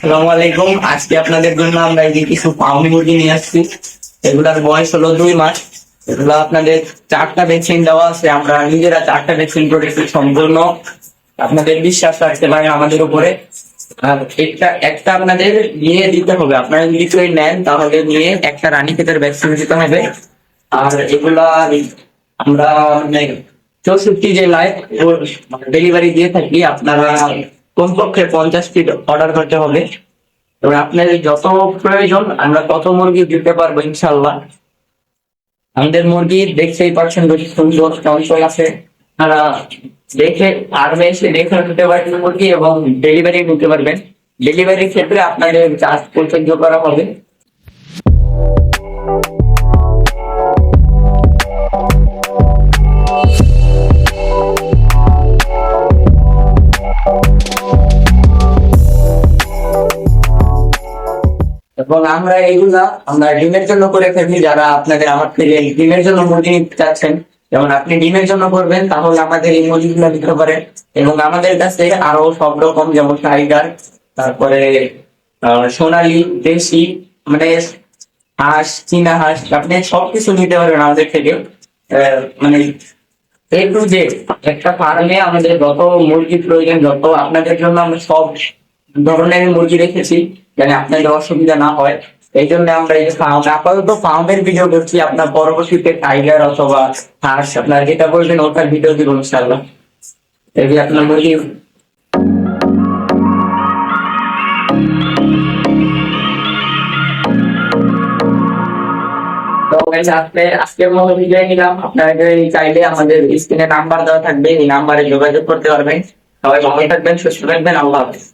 আসসালামু আলাইকুম। আজকে আপনাদের জন্য আমরা এই যে কিছু পাউনি মুরগি নিয়ে আসছি। এগুলার বয়স হলো 2 মাস। এগুলা আপনাদের 4টা ভ্যাকসিন দেওয়া আছে। আমরা নিজেরা 4টা ভ্যাকসিন করেছি। সম্পূর্ণ আপনাদের বিশ্বাস রাখতে পারেন আমাদের উপরে। আর একটা একটা আপনাদের নিয়ে দিতে হবে। আপনারা যদি কেউ নেন তাহলে নিয়ে একটা রানীক্ষেতের ভ্যাকসিন দিতে হবে। আর এগুলা আমরা মানে 64 জেলায় ডেলিভারি দিয়ে থাকি। আপনারা কমপক্ষে 50 পিস অর্ডার করতে হবে। তবে আপনাদের যত প্রয়োজন আমরা তত মুরগি দিতে পারবো ইনশাল্লাহ। আমাদের মুরগি দেখতেই পাচ্ছেন বেশ সুন্দর চঞ্চল আছে। আপনারা দেখে ফার্মে এসে দেখে নিতে পারবেন মুরগি এবং ডেলিভারি নিতে পারবেন। ডেলিভারির ক্ষেত্রে আপনাদের চার্জ প্রযোজ্য করা হবে। এবং আমরা ডিমের জন্য করে থাকি। যারা আপনাদের আমার থেকে ডিমের জন্য মুরগি নিতে চাচ্ছেন, যেমন আপনি ডিমের জন্য করবেন তাহলে আমাদের এই মুরগিগুলো নিতে পারেন। এবং আমাদের কাছে আরো সব রকম যেমন টাইগার, তারপরে সোনালী, দেশি, মানে হাঁস, চীনা হাঁস, আপনি সবকিছু নিতে পারবেন আমাদের থেকে। মানে A to Z একটা ফার্মে আমাদের যত মুরগির প্রয়োজন, যত আপনাদের জন্য আমরা সব ধরনের মুরগি রেখেছি, যেন আপনাদের অসুবিধা না হয়। এই জন্য আমরা এই যে ফার্ম, আপাতত ফার্মের ভিডিও করছি। আপনার পরবর্তীতে টাইগার অথবা হাঁস আপনার যেটা বলবেন ওটার ভিডিও দিব ইনশাল্লাহ। এই যে আপনার মুরগি। তো guys, আজকের মতো বিদায় নিলাম। আপনারা চাইলে আমাদের স্ক্রিনে নাম্বার দেওয়া থাকবে, এই নাম্বারে যোগাযোগ করতে পারবেন। সবাই ভালো থাকবেন, সুস্থ থাকবেন। আল্লাহ হাফেজ।